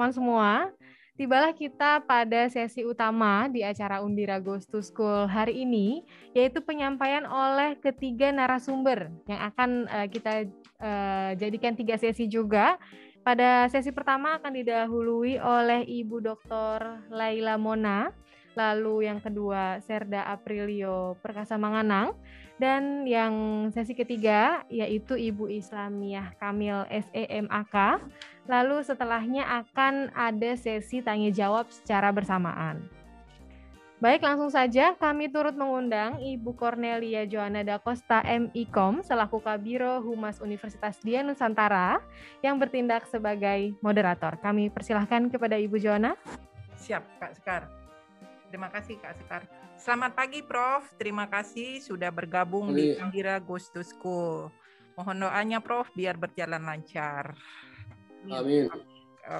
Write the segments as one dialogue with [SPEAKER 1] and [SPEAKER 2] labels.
[SPEAKER 1] teman-teman semua, tibalah kita pada sesi utama di acara Undira Goes to School hari ini, yaitu penyampaian oleh ketiga narasumber yang akan kita jadikan 3 sesi juga. Pada sesi pertama akan didahului oleh Ibu Dr. Laila Mona, lalu yang kedua Serda Aprilio Perkasa Manganang, dan yang sesi ketiga yaitu Ibu Islamiah Kamil SEMAK. Lalu setelahnya akan ada sesi tanya jawab secara bersamaan. Baik, langsung saja kami turut mengundang Ibu Cornelia Johanna da Costa MIKOM selaku Kabiro Humas Universitas Dian Nusantara yang bertindak sebagai moderator. Kami persilahkan kepada Ibu Johanna.
[SPEAKER 2] Siap, Kak Sekar. Terima kasih, Kak Sekar. Selamat pagi, Prof. Terima kasih sudah bergabung di Undira Goes to School. Mohon doanya, Prof, biar berjalan lancar.
[SPEAKER 3] Amin.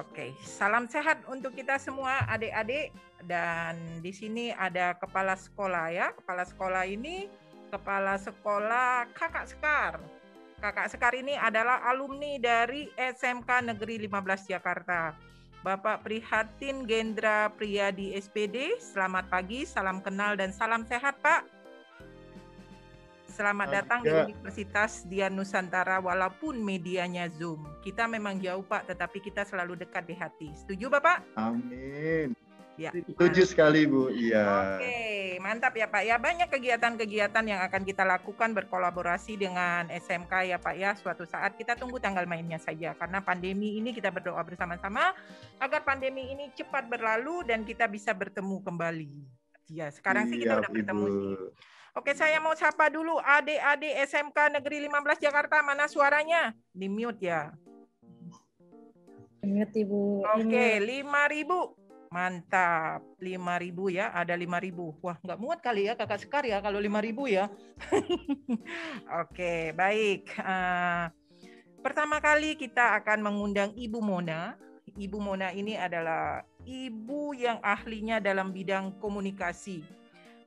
[SPEAKER 2] Oke, salam sehat untuk kita semua adik-adik. Dan di sini ada kepala sekolah ya. Kepala sekolah ini kepala sekolah Kakak Sekar. Kakak Sekar ini adalah alumni dari SMK Negeri 15 Jakarta. Bapak Prihatin Gendra Priyadi SPD, selamat pagi, salam kenal dan salam sehat, Pak. Selamat datang di Universitas Dian Nusantara walaupun medianya Zoom. Kita memang jauh, Pak, tetapi kita selalu dekat di hati. Setuju, Bapak?
[SPEAKER 3] Amin.
[SPEAKER 2] Ya.
[SPEAKER 3] Setuju sekali, Bu. Iya.
[SPEAKER 2] Oke, mantap ya, Pak. Ya, banyak kegiatan-kegiatan yang akan kita lakukan berkolaborasi dengan SMK ya, Pak ya. Suatu saat kita tunggu tanggal mainnya saja karena pandemi ini kita berdoa bersama-sama agar pandemi ini cepat berlalu dan kita bisa bertemu kembali. Ya, sekarang sih kita udah bertemu sih. Oke, saya mau sapa dulu adik-adik SMK Negeri 15 Jakarta. Mana suaranya? Di mute ya.
[SPEAKER 4] Mute, Ibu.
[SPEAKER 2] Oke, 5.000. Mantap, 5.000 ya, ada 5.000. Wah, nggak muat kali ya Kakak Sekar ya kalau 5.000 ya. Oke, baik. Pertama kali kita akan mengundang Ibu Mona. Ibu Mona ini adalah ibu yang ahlinya dalam bidang komunikasi.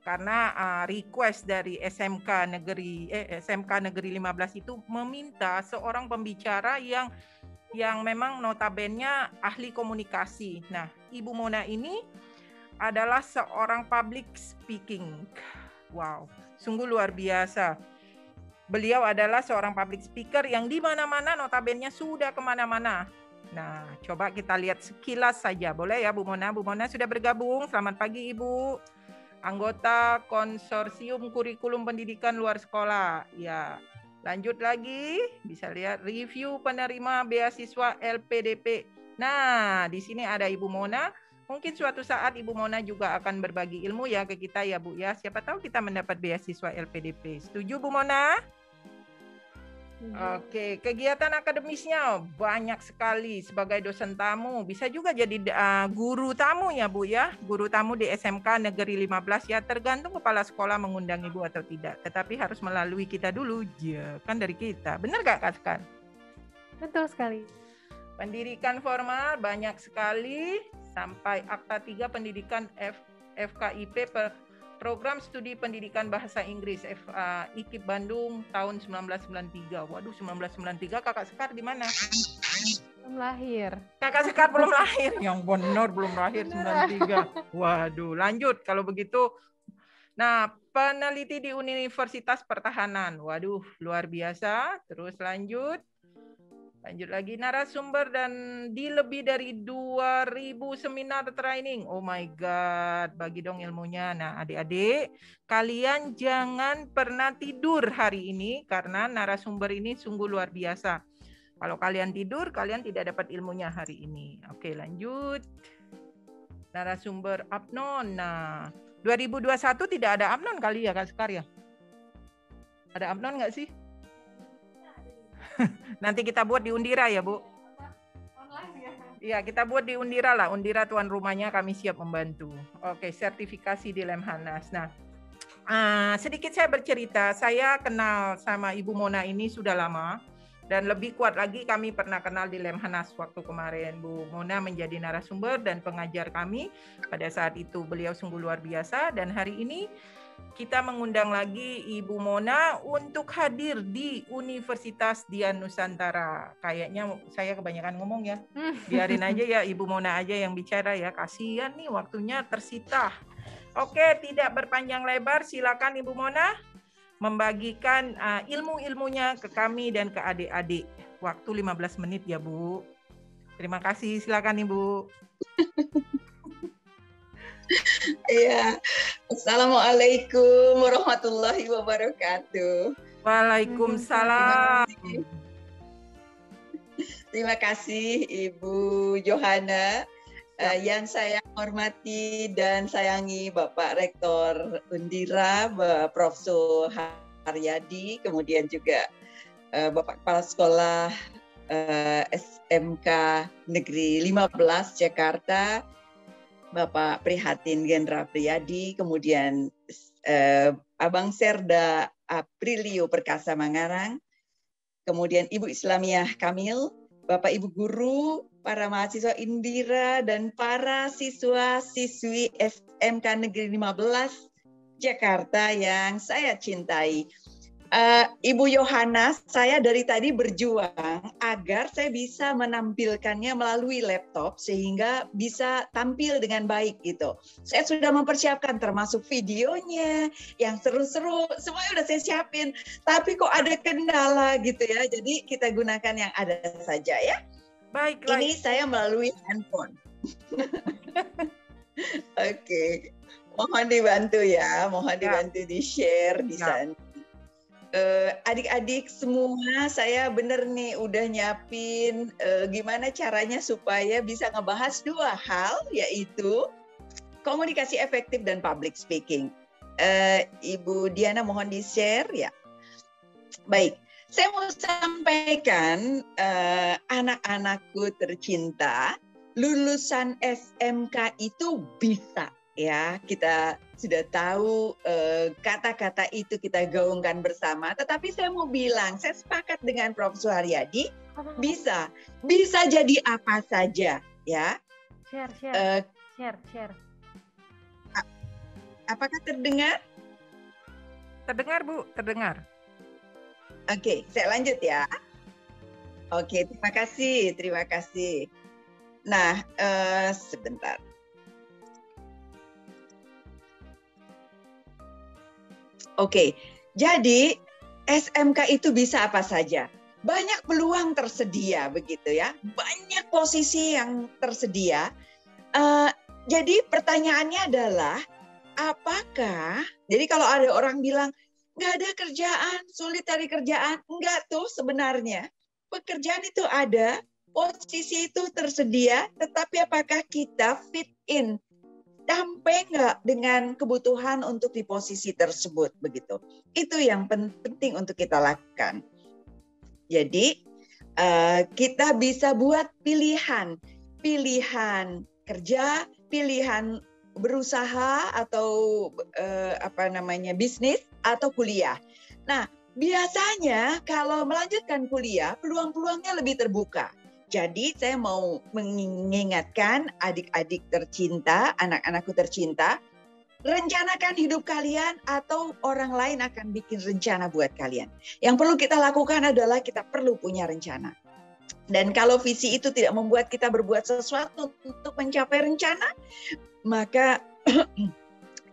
[SPEAKER 2] Karena request dari SMK Negeri 15 itu meminta seorang pembicara yang memang notabene ahli komunikasi. Nah, Ibu Mona ini adalah seorang public speaking. Wow, sungguh luar biasa. Beliau adalah seorang public speaker yang di mana-mana notabene sudah kemana-mana. Nah, coba kita lihat sekilas saja. Boleh ya Bu Mona? Bu Mona sudah bergabung. Selamat pagi Ibu. Anggota Konsorsium Kurikulum Pendidikan Luar Sekolah. Ya, lanjut lagi, bisa lihat review penerima beasiswa LPDP. Nah, di sini ada Ibu Mona. Mungkin suatu saat Ibu Mona juga akan berbagi ilmu ya ke kita ya Bu ya. Siapa tahu kita mendapat beasiswa LPDP. Setuju Bu Mona? Oke, kegiatan akademisnya banyak sekali sebagai dosen tamu. Bisa juga jadi guru tamu ya Bu ya. Guru tamu di SMK Negeri 15 ya. Tergantung kepala sekolah mengundang Ibu atau tidak. Tetapi harus melalui kita dulu. Ya, kan dari kita. Benar gak Kak Sekar?
[SPEAKER 1] Betul sekali.
[SPEAKER 2] Pendidikan formal banyak sekali. Sampai akta 3 pendidikan FKIP Program Studi Pendidikan Bahasa Inggris IKIP Bandung tahun 1993. Waduh, 1993 Kakak Sekar di mana?
[SPEAKER 1] Belum lahir.
[SPEAKER 2] Kakak Sekar belum lahir. Yang benar belum lahir 93. Waduh, lanjut kalau begitu. Nah, peneliti di Universitas Pertahanan. Waduh, luar biasa. Terus lanjut. Lanjut lagi narasumber dan di lebih dari 2.000 seminar training. Oh my God, bagi dong ilmunya. Nah adik-adik, kalian jangan pernah tidur hari ini karena narasumber ini sungguh luar biasa. Kalau kalian tidur, kalian tidak dapat ilmunya hari ini. Oke lanjut. Narasumber Abnon. Nah 2021 tidak ada Abnon kali ya Kak Sekar ya? Ada Abnon nggak sih? Nanti kita buat di Undira ya Bu. Online ya? Iya kita buat di Undira lah. Undira tuan rumahnya, kami siap membantu. Oke, sertifikasi di Lemhanas. Nah, sedikit saya bercerita. Saya kenal sama Ibu Mona ini sudah lama. Dan lebih kuat lagi kami pernah kenal di Lemhanas waktu kemarin. Bu Mona menjadi narasumber dan pengajar kami. Pada saat itu beliau sungguh luar biasa. Dan hari ini kita mengundang lagi Ibu Mona untuk hadir di Universitas Dian Nusantara. Kayaknya saya kebanyakan ngomong ya. Biarin aja ya Ibu Mona aja yang bicara ya. Kasihan nih waktunya tersita. Oke, tidak berpanjang lebar, silakan Ibu Mona membagikan ilmu-ilmunya ke kami dan ke adik-adik. Waktu 15 menit ya, Bu. Terima kasih, silakan Ibu.
[SPEAKER 4] Iya. Assalamualaikum warahmatullahi wabarakatuh.
[SPEAKER 2] Waalaikumsalam.
[SPEAKER 4] Terima kasih Ibu Johana. Yang saya hormati dan sayangi Bapak Rektor Undira, Prof. Haryadi, kemudian juga Bapak Kepala Sekolah SMK Negeri 15 Jakarta, Bapak Prihatin Gendra Priyadi, kemudian Abang Serda Aprilio Perkasa Mangarang, kemudian Ibu Islamiah Kamil, Bapak Ibu Guru, para mahasiswa Indira, dan para siswa-siswi SMK Negeri 15 Jakarta yang saya cintai. Ibu Yohana, saya dari tadi berjuang agar saya bisa menampilkannya melalui laptop sehingga bisa tampil dengan baik gitu. Saya sudah mempersiapkan termasuk videonya yang seru-seru, semuanya udah saya siapin. Tapi kok ada kendala gitu ya, jadi kita gunakan yang ada saja ya.
[SPEAKER 2] Baiklah.
[SPEAKER 4] Ini saya melalui handphone. Oke. Mohon dibantu ya, mohon dibantu di-share di sana. Adik-adik semua, saya bener nih udah nyiapin gimana caranya supaya bisa ngebahas dua hal, yaitu komunikasi efektif dan public speaking. Ibu Diana mohon di-share ya. Baik, saya mau sampaikan anak-anakku tercinta, lulusan SMK itu bisa. Ya, kita sudah tahu kata-kata itu kita gaungkan bersama. Tetapi saya mau bilang, saya sepakat dengan Prof. Haryadi, bisa jadi apa saja, ya.
[SPEAKER 1] Share.
[SPEAKER 4] Apakah terdengar?
[SPEAKER 2] Terdengar, Bu, terdengar.
[SPEAKER 4] Oke, saya lanjut ya. Oke, terima kasih. Nah, sebentar. Oke, jadi SMK itu bisa apa saja. Banyak peluang tersedia begitu ya. Banyak posisi yang tersedia. Jadi pertanyaannya adalah, apakah, jadi kalau ada orang bilang, nggak ada kerjaan, sulit cari kerjaan. Enggak tuh sebenarnya. Pekerjaan itu ada, posisi itu tersedia, tetapi apakah kita fit in? Sampai nggak dengan kebutuhan untuk di posisi tersebut begitu. Itu yang penting untuk kita lakukan. Jadi kita bisa buat pilihan kerja, pilihan berusaha atau bisnis atau kuliah. Nah, biasanya kalau melanjutkan kuliah peluang-peluangnya lebih terbuka. Jadi saya mau mengingatkan adik-adik tercinta, anak-anakku tercinta, rencanakan hidup kalian atau orang lain akan bikin rencana buat kalian. Yang perlu kita lakukan adalah kita perlu punya rencana. Dan kalau visi itu tidak membuat kita berbuat sesuatu untuk mencapai rencana, maka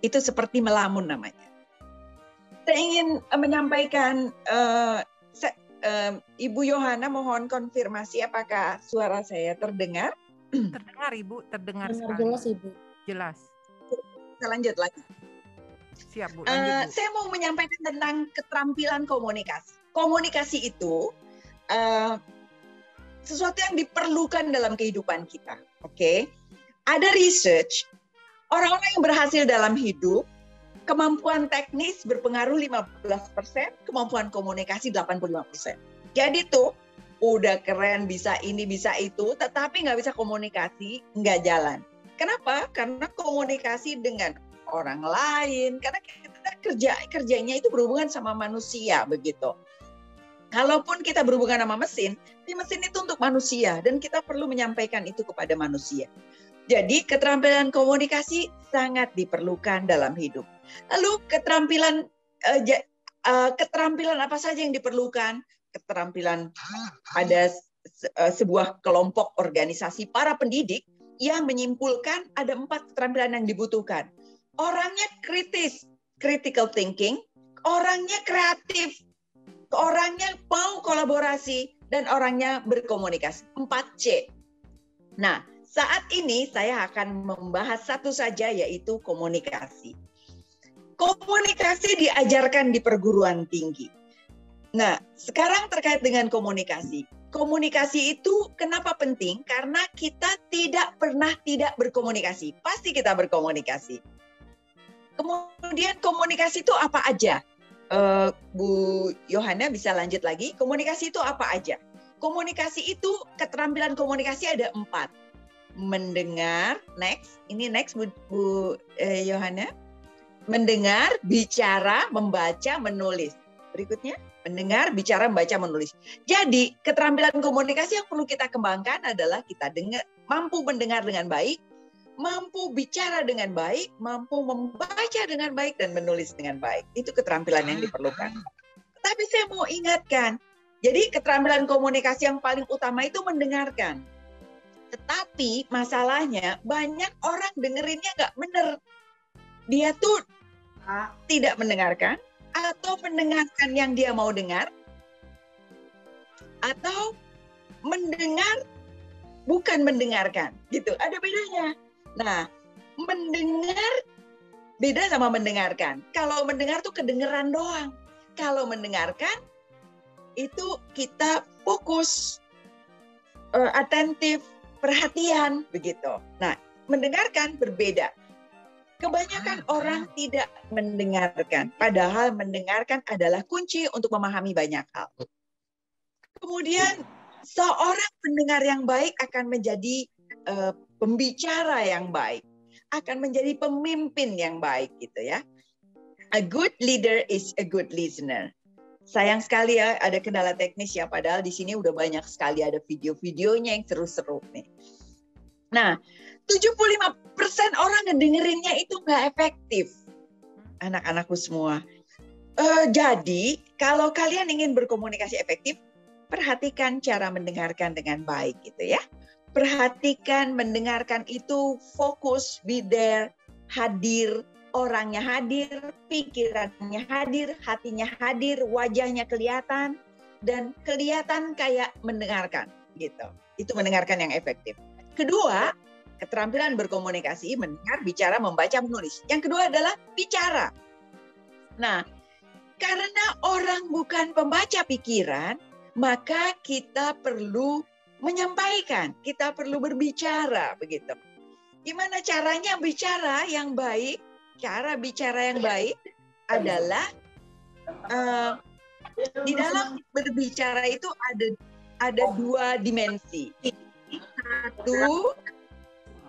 [SPEAKER 4] itu seperti melamun namanya. Saya ingin menyampaikan Ibu Yohana, mohon konfirmasi apakah suara saya terdengar?
[SPEAKER 2] Terdengar Ibu, terdengar sekali.
[SPEAKER 5] Jelas Ibu.
[SPEAKER 2] Jelas.
[SPEAKER 4] Kita lanjut lagi.
[SPEAKER 2] Siap Bu, lanjut Bu.
[SPEAKER 4] Saya mau menyampaikan tentang keterampilan komunikasi. Komunikasi itu sesuatu yang diperlukan dalam kehidupan kita. Oke? Ada research, orang-orang yang berhasil dalam hidup, kemampuan teknis berpengaruh 15%, kemampuan komunikasi 85%. Jadi tuh udah keren, bisa ini, bisa itu, tetapi nggak bisa komunikasi, nggak jalan. Kenapa? Karena komunikasi dengan orang lain, karena kita kerjanya itu berhubungan sama manusia begitu. Kalaupun kita berhubungan sama mesin, di mesin itu untuk manusia dan kita perlu menyampaikan itu kepada manusia. Jadi keterampilan komunikasi sangat diperlukan dalam hidup. Lalu keterampilan apa saja yang diperlukan? Keterampilan ada sebuah kelompok organisasi para pendidik yang menyimpulkan ada 4 keterampilan yang dibutuhkan. Orangnya kritis, critical thinking, orangnya kreatif, orangnya mau kolaborasi, dan orangnya berkomunikasi. 4C. Nah, saat ini saya akan membahas satu saja, yaitu komunikasi. Komunikasi diajarkan di perguruan tinggi. Nah, sekarang terkait dengan komunikasi. Komunikasi itu kenapa penting? Karena kita tidak pernah tidak berkomunikasi. Pasti kita berkomunikasi. Kemudian komunikasi itu apa aja? Bu Yohana bisa lanjut lagi. Komunikasi itu apa aja? Komunikasi itu, keterampilan komunikasi ada 4. Mendengar, next. Ini next Bu Yohana. Mendengar, bicara, membaca, menulis. Berikutnya, mendengar, bicara, membaca, menulis. Jadi, keterampilan komunikasi yang perlu kita kembangkan adalah kita mampu mendengar dengan baik, mampu bicara dengan baik, mampu membaca dengan baik, dan menulis dengan baik. Itu keterampilan yang diperlukan. Tapi saya mau ingatkan, jadi keterampilan komunikasi yang paling utama itu mendengarkan. Tetapi masalahnya banyak orang dengerinnya nggak bener. Dia tuh tidak mendengarkan, atau mendengarkan yang dia mau dengar, atau mendengar bukan mendengarkan, gitu. Ada bedanya. Nah, mendengar beda sama mendengarkan. Kalau mendengar tuh kedengeran doang. Kalau mendengarkan itu kita fokus, atentif, perhatian, begitu. Nah, mendengarkan berbeda. Kebanyakan orang tidak mendengarkan, padahal mendengarkan adalah kunci untuk memahami banyak hal. Kemudian, seorang pendengar yang baik akan menjadi pembicara yang baik, akan menjadi pemimpin yang baik, gitu ya. A good leader is a good listener. Sayang sekali ya, ada kendala teknis ya, padahal di sini udah banyak sekali ada video-videonya yang seru-seru nih. Nah, 75% orang ngedengerinnya itu nggak efektif. Anak-anakku semua. Jadi, kalau kalian ingin berkomunikasi efektif, perhatikan cara mendengarkan dengan baik gitu ya. Perhatikan mendengarkan itu fokus, be there, hadir, orangnya hadir, pikirannya hadir, hatinya hadir, wajahnya kelihatan, dan kelihatan kayak mendengarkan gitu. Itu mendengarkan yang efektif. Kedua, keterampilan berkomunikasi, mendengar, bicara, membaca, menulis. Yang kedua adalah bicara. Nah, karena orang bukan pembaca pikiran, maka kita perlu menyampaikan, kita perlu berbicara, begitu. Gimana caranya bicara yang baik? Cara bicara yang baik adalah di dalam berbicara itu ada 2 dimensi. Satu,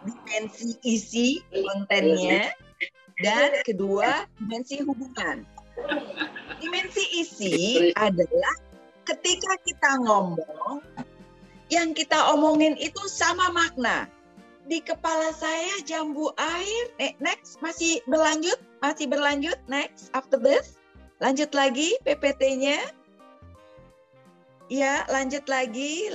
[SPEAKER 4] dimensi isi kontennya, dan kedua, dimensi hubungan. Dimensi isi adalah ketika kita ngomong, yang kita omongin itu sama makna. Di kepala saya jambu air, next, masih berlanjut, next, after this, lanjut lagi PPT-nya. Ya, lanjut lagi,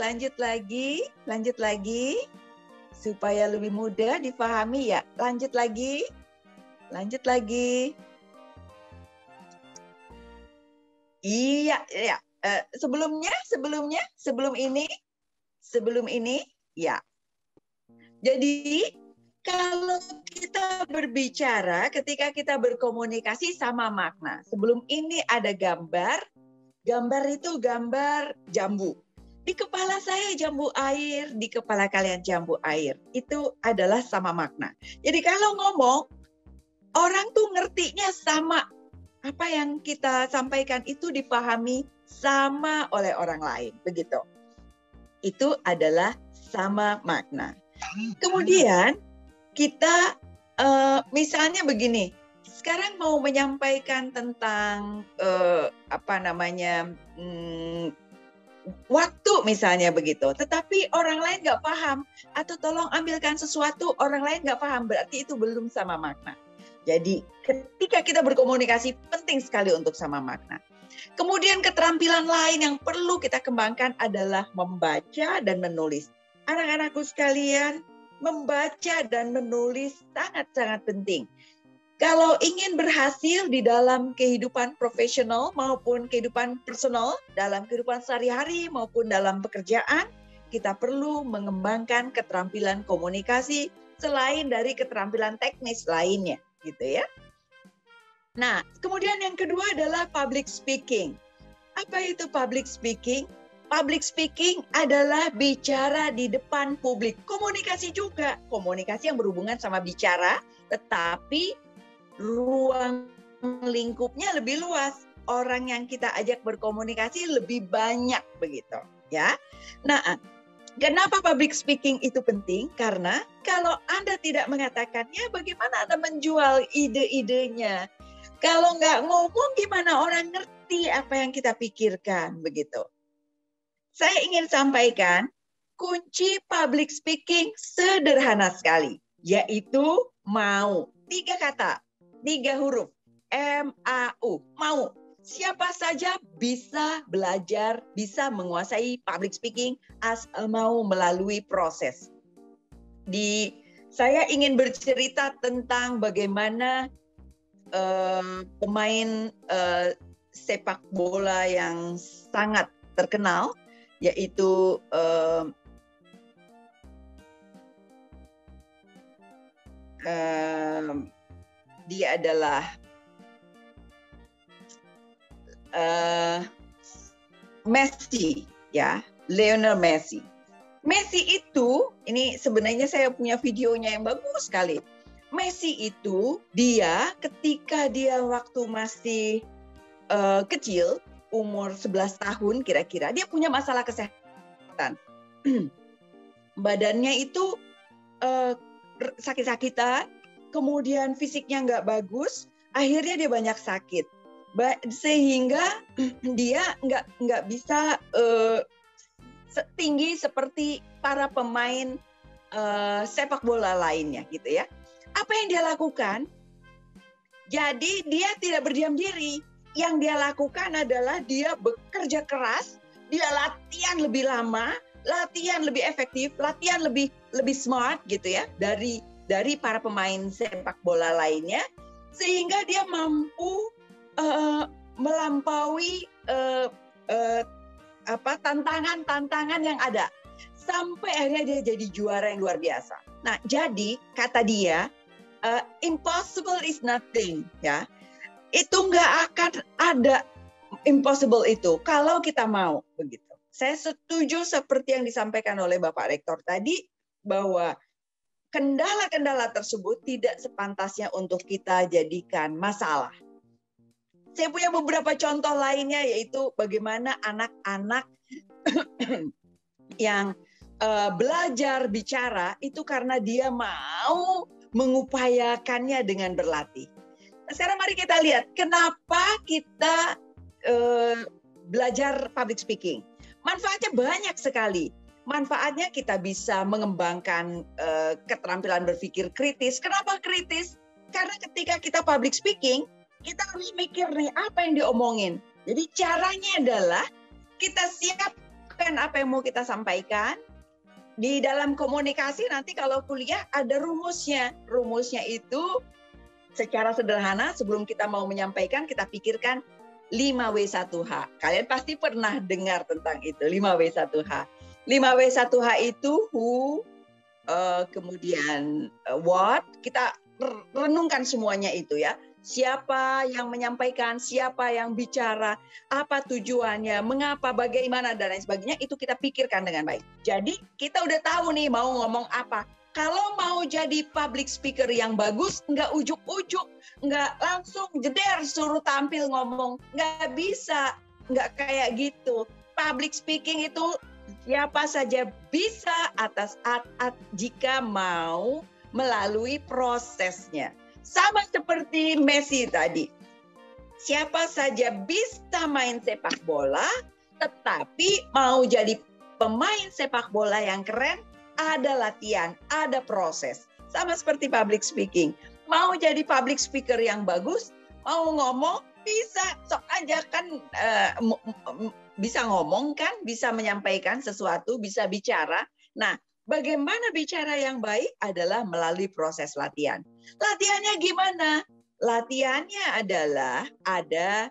[SPEAKER 4] supaya lebih mudah dipahami ya. Lanjut lagi. Iya, ya. Sebelum ini, ya. Jadi, kalau kita berbicara, ketika kita berkomunikasi sama makna. Sebelum ini ada gambar itu gambar jambu. Di kepala saya jambu air, di kepala kalian jambu air. Itu adalah sama makna. Jadi kalau ngomong, orang tuh ngertinya sama. Apa yang kita sampaikan itu dipahami sama oleh orang lain. Begitu. Itu adalah sama makna. Kemudian kita misalnya begini, sekarang mau menyampaikan tentang waktu misalnya begitu, tetapi orang lain nggak paham, atau tolong ambilkan sesuatu, orang lain nggak paham, berarti itu belum sama makna. Jadi ketika kita berkomunikasi penting sekali untuk sama makna. Kemudian keterampilan lain yang perlu kita kembangkan adalah membaca dan menulis. Anak-anakku sekalian, membaca dan menulis sangat-sangat penting. Kalau ingin berhasil di dalam kehidupan profesional maupun kehidupan personal, dalam kehidupan sehari-hari maupun dalam pekerjaan, kita perlu mengembangkan keterampilan komunikasi selain dari keterampilan teknis lainnya, gitu ya. Nah, kemudian yang kedua adalah public speaking. Apa itu public speaking? Public speaking adalah bicara di depan publik. Komunikasi juga, komunikasi yang berhubungan sama bicara, tetapi ruang lingkupnya lebih luas. Orang yang kita ajak berkomunikasi lebih banyak begitu, ya. Nah, kenapa public speaking itu penting? Karena kalau Anda tidak mengatakannya, bagaimana Anda menjual ide-idenya? Kalau nggak ngomong, gimana orang ngerti apa yang kita pikirkan begitu? Saya ingin sampaikan kunci public speaking sederhana sekali, yaitu mau. 3 kata. 3 huruf, M-A-U, mau. Siapa saja bisa belajar, bisa menguasai public speaking asal mau melalui proses. Saya ingin bercerita tentang bagaimana pemain sepak bola yang sangat terkenal, yaitu dia adalah Messi, ya, Lionel Messi. Messi itu, ini sebenarnya saya punya videonya yang bagus sekali. Messi itu, dia ketika dia waktu masih kecil, umur 11 tahun kira-kira, dia punya masalah kesehatan. Badannya itu sakit-sakitan, kemudian fisiknya nggak bagus, akhirnya dia banyak sakit, sehingga dia nggak bisa tinggi seperti para pemain sepak bola lainnya, gitu ya. Apa yang dia lakukan? Jadi dia tidak berdiam diri. Yang dia lakukan adalah dia bekerja keras, dia latihan lebih lama, latihan lebih efektif, latihan lebih smart, gitu ya, dari para pemain sepak bola lainnya, sehingga dia mampu melampaui tantangan yang ada, sampai akhirnya dia jadi juara yang luar biasa. Nah, jadi kata dia, impossible is nothing, ya. Itu nggak akan ada impossible itu kalau kita mau, begitu. Saya setuju seperti yang disampaikan oleh Bapak Rektor tadi, bahwa kendala-kendala tersebut tidak sepantasnya untuk kita jadikan masalah. Saya punya beberapa contoh lainnya, yaitu bagaimana anak-anak yang belajar bicara itu karena dia mau mengupayakannya dengan berlatih. Nah, sekarang mari kita lihat kenapa kita belajar public speaking. Manfaatnya banyak sekali. Manfaatnya kita bisa mengembangkan keterampilan berpikir kritis. Kenapa kritis? Karena ketika kita public speaking, kita harus mikir nih apa yang diomongin. Jadi caranya adalah kita siapkan apa yang mau kita sampaikan. Di dalam komunikasi nanti kalau kuliah ada rumusnya. Rumusnya itu secara sederhana sebelum kita mau menyampaikan kita pikirkan 5W1H. Kalian pasti pernah dengar tentang itu, 5W1H. 5W1H itu who, kemudian what, kita renungkan semuanya itu ya. Siapa yang menyampaikan, siapa yang bicara, apa tujuannya, mengapa, bagaimana, dan lain sebagainya, itu kita pikirkan dengan baik. Jadi kita udah tahu nih mau ngomong apa. Kalau mau jadi public speaker yang bagus, nggak ujuk-ujuk, nggak langsung jeder suruh tampil ngomong, nggak bisa, nggak kayak gitu. Public speaking itu siapa saja bisa jika mau melalui prosesnya. Sama seperti Messi tadi. Siapa saja bisa main sepak bola Tetapi mau jadi pemain sepak bola yang keren, ada latihan, ada proses. Sama seperti public speaking. Mau jadi public speaker yang bagus, mau ngomong, bisa. Sok aja kan, bisa ngomong kan, bisa menyampaikan sesuatu, bisa bicara. Nah, bagaimana bicara yang baik adalah melalui proses latihan. Latihannya gimana? Latihannya adalah ada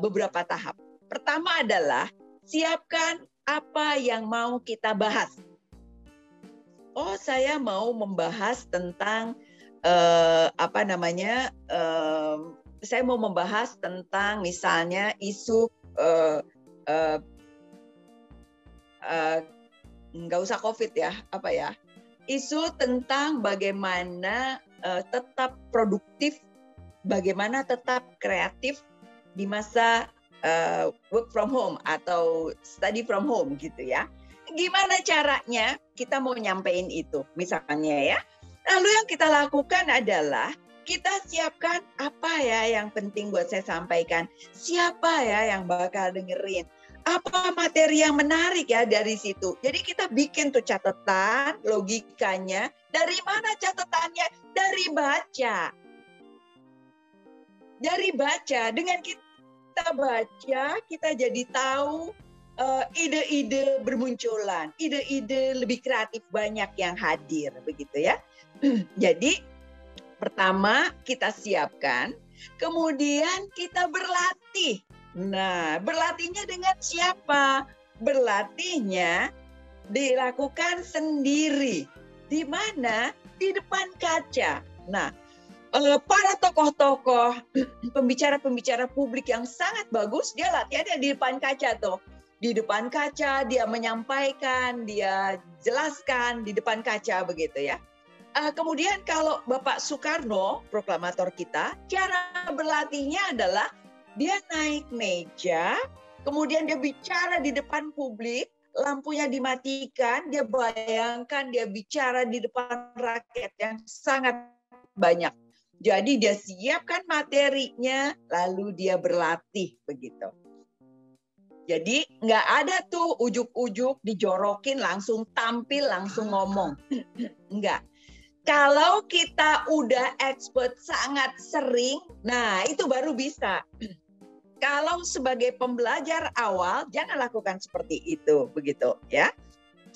[SPEAKER 4] beberapa tahap. Pertama adalah siapkan apa yang mau kita bahas. Oh, saya mau membahas tentang saya mau membahas tentang misalnya isu nggak usah COVID ya, isu tentang bagaimana tetap produktif, bagaimana tetap kreatif di masa work from home atau study from home gitu ya. Gimana caranya kita mau nyampein itu misalnya ya. Lalu yang kita lakukan adalah kita siapkan apa ya yang penting buat saya sampaikan. Siapa ya yang bakal dengerin. Apa materi yang menarik ya dari situ. Jadi kita bikin tuh catatan, logikanya. Dari mana catatannya? Dari baca. Dari baca. Dengan kita baca, kita jadi tahu ide-ide bermunculan. Ide-ide lebih kreatif banyak yang hadir. Begitu ya. Jadi pertama kita siapkan, kemudian kita berlatih. Nah, berlatihnya dengan siapa? Berlatihnya dilakukan sendiri. Di mana? Di depan kaca. Nah, para tokoh-tokoh, pembicara-pembicara publik yang sangat bagus, dia latihannya di depan kaca tuh. Di depan kaca, dia menyampaikan, dia jelaskan di depan kaca begitu ya. Kemudian kalau Bapak Soekarno, proklamator kita, cara berlatihnya adalah dia naik meja, kemudian dia bicara di depan publik, lampunya dimatikan, dia bayangkan dia bicara di depan rakyat yang sangat banyak. Jadi dia siapkan materinya, lalu dia berlatih begitu. Jadi nggak ada tuh ujuk-ujuk dijorokin langsung tampil, langsung ngomong. Enggak. Kalau kita udah expert sangat sering, nah itu baru bisa. Kalau sebagai pembelajar awal, jangan lakukan seperti itu, begitu ya.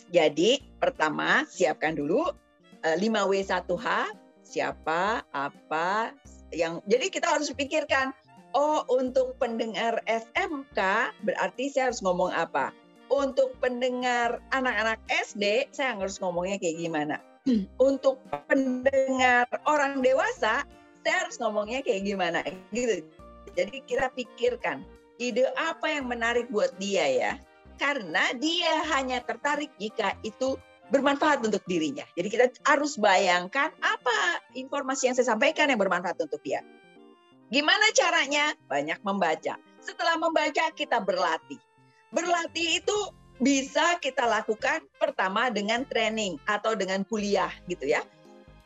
[SPEAKER 4] Jadi pertama siapkan dulu 5W1H, siapa, apa, yang. Jadi kita harus pikirkan, oh untuk pendengar SMK berarti saya harus ngomong apa. Untuk pendengar anak-anak SD, saya harus ngomongnya kayak gimana. Untuk pendengar orang dewasa, saya harus ngomongnya kayak gimana gitu. Jadi kita pikirkan ide apa yang menarik buat dia ya. Karena dia hanya tertarik jika itu bermanfaat untuk dirinya. Jadi kita harus bayangkan apa informasi yang saya sampaikan yang bermanfaat untuk dia. Gimana caranya? Banyak membaca. Setelah membaca kita berlatih. Berlatih itu bisa kita lakukan pertama dengan training atau dengan kuliah gitu ya.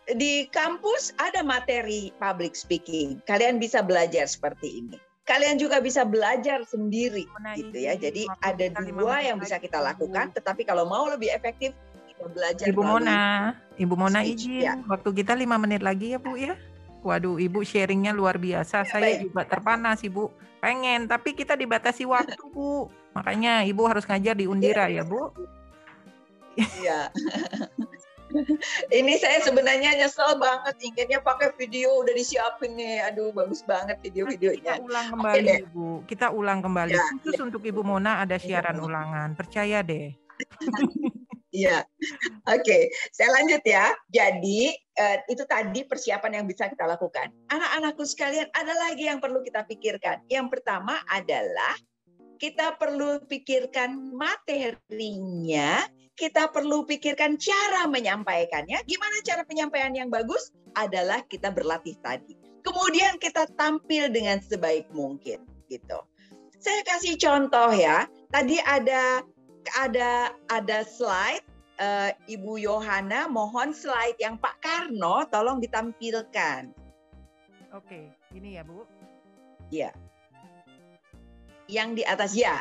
[SPEAKER 4] Di kampus ada materi public speaking. Kalian bisa belajar seperti ini. Kalian juga bisa belajar sendiri gitu ya. Jadi ada dua yang bisa kita lakukan. Tetapi kalau mau lebih efektif, kita belajar.
[SPEAKER 2] Ibu Mona izin. Ya. Waktu kita 5 menit lagi ya Bu ya. Waduh, Ibu sharingnya luar biasa. Saya juga terpanas Ibu. Pengen, tapi kita dibatasi waktu Bu. Makanya Ibu harus ngajar di Undira ya Bu.
[SPEAKER 4] Iya. Ini saya sebenarnya nyesel banget, inginnya pakai video udah disiapin nih. Aduh, bagus banget video-videonya.
[SPEAKER 2] Kita ulang kembali Ibu. Kita ulang kembali. Ya, khusus untuk Ibu Mona ada siaran ulangan. Percaya deh.
[SPEAKER 4] Iya. Oke, saya lanjut ya. Jadi itu tadi persiapan yang bisa kita lakukan. Anak-anakku sekalian, ada lagi yang perlu kita pikirkan. Yang pertama adalah kita perlu pikirkan materinya, kita perlu pikirkan cara menyampaikannya. Gimana cara penyampaian yang bagus? Adalah kita berlatih tadi. Kemudian kita tampil dengan sebaik mungkin, gitu. Saya kasih contoh ya. Tadi ada slide, Ibu Yohana, mohon slide yang Pak Karno tolong ditampilkan.
[SPEAKER 2] Oke, ini ya Bu.
[SPEAKER 4] Iya. Yang di atas ya.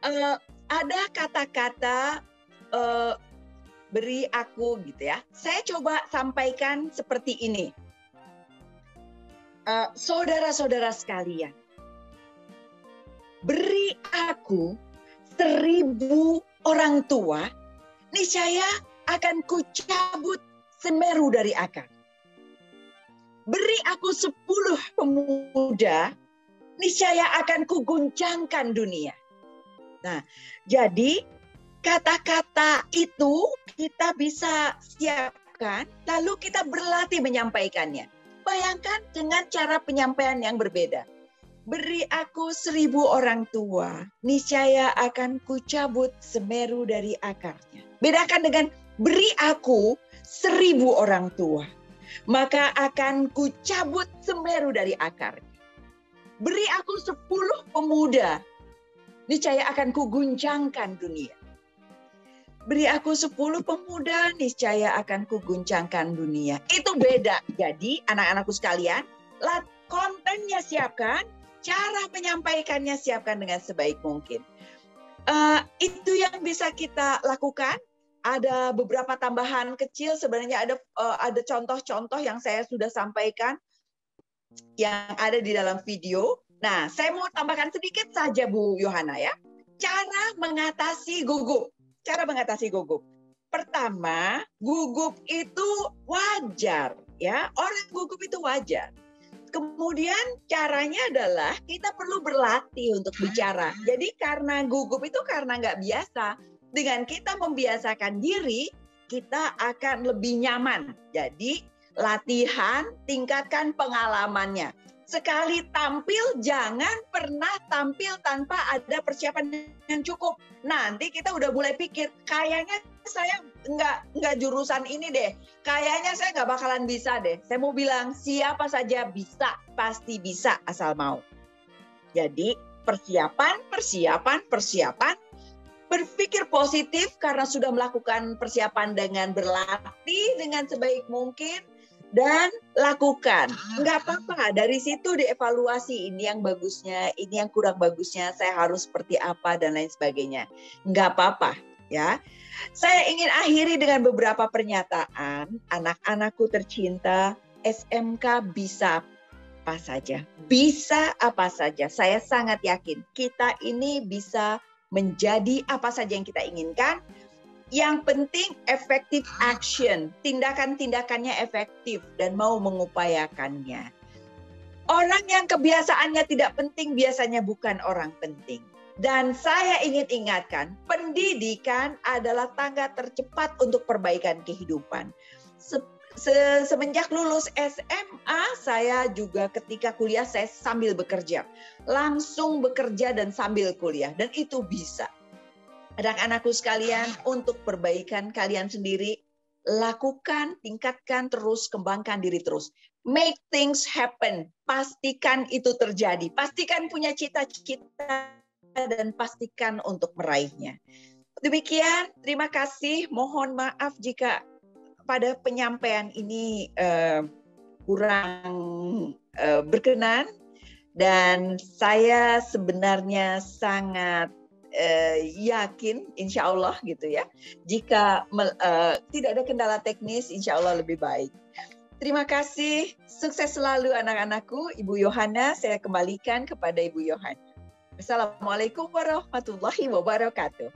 [SPEAKER 4] ada kata-kata beri aku gitu ya. Saya coba sampaikan seperti ini. Saudara-saudara sekalian, beri aku 1000 orang tua, niscaya akan kucabut Semeru dari akar. Beri aku 10 pemuda, niscaya akan kuguncangkan dunia. Nah, jadi kata-kata itu kita bisa siapkan, lalu kita berlatih menyampaikannya. Bayangkan dengan cara penyampaian yang berbeda. Beri aku 1000 orang tua, niscaya akan kucabut Semeru dari akarnya. Bedakan dengan beri aku 1000 orang tua, maka akan kucabut Semeru dari akarnya. Beri aku 10 pemuda, niscaya akan kuguncangkan dunia. Beri aku 10 pemuda, niscaya akan kuguncangkan dunia. Itu beda. Jadi anak-anakku sekalian, kontennya siapkan, cara menyampaikannya siapkan dengan sebaik mungkin. Itu yang bisa kita lakukan. Ada beberapa tambahan kecil, sebenarnya ada contoh-contoh yang saya sudah sampaikan yang ada di dalam video. Nah, saya mau tambahkan sedikit saja Bu Yohana ya. Cara mengatasi gugup. Cara mengatasi gugup. Pertama, gugup itu wajar ya. Orang gugup itu wajar. Kemudian caranya adalah kita perlu berlatih untuk bicara. Jadi karena gugup itu karena nggak biasa. Dengan kita membiasakan diri, kita akan lebih nyaman. Jadi latihan, tingkatkan pengalamannya. Sekali tampil, jangan pernah tampil tanpa ada persiapan yang cukup. Nanti kita udah mulai pikir, kayaknya saya nggak jurusan ini deh. Kayaknya saya nggak bakalan bisa deh. Saya mau bilang, siapa saja bisa, pasti bisa asal mau. Jadi persiapan. Berpikir positif karena sudah melakukan persiapan dengan berlatih dengan sebaik mungkin. Dan lakukan, nggak apa-apa. Dari situ dievaluasi, ini yang bagusnya, ini yang kurang bagusnya, saya harus seperti apa dan lain sebagainya. Nggak apa-apa, ya. Saya ingin akhiri dengan beberapa pernyataan. Anak-anakku tercinta, SMK bisa apa saja, bisa apa saja. Saya sangat yakin kita ini bisa menjadi apa saja yang kita inginkan. Yang penting effective action, tindakan-tindakannya efektif dan mau mengupayakannya. Orang yang kebiasaannya tidak penting biasanya bukan orang penting. Dan saya ingin ingatkan, pendidikan adalah tangga tercepat untuk perbaikan kehidupan. Semenjak lulus SMA, saya juga ketika kuliah saya sambil bekerja. Langsung bekerja dan sambil kuliah, dan itu bisa. Anak-anakku sekalian, untuk perbaikan kalian sendiri, lakukan, tingkatkan terus, kembangkan diri terus. Make things happen. Pastikan itu terjadi. Pastikan punya cita-cita dan pastikan untuk meraihnya. Demikian, terima kasih. Mohon maaf jika pada penyampaian ini kurang berkenan. Dan saya sebenarnya sangat yakin, insya Allah gitu ya, jika tidak ada kendala teknis, insya Allah lebih baik. Terima kasih, sukses selalu anak-anakku. Ibu Yohana, saya kembalikan kepada Ibu Yohana. Assalamualaikum warahmatullahi wabarakatuh.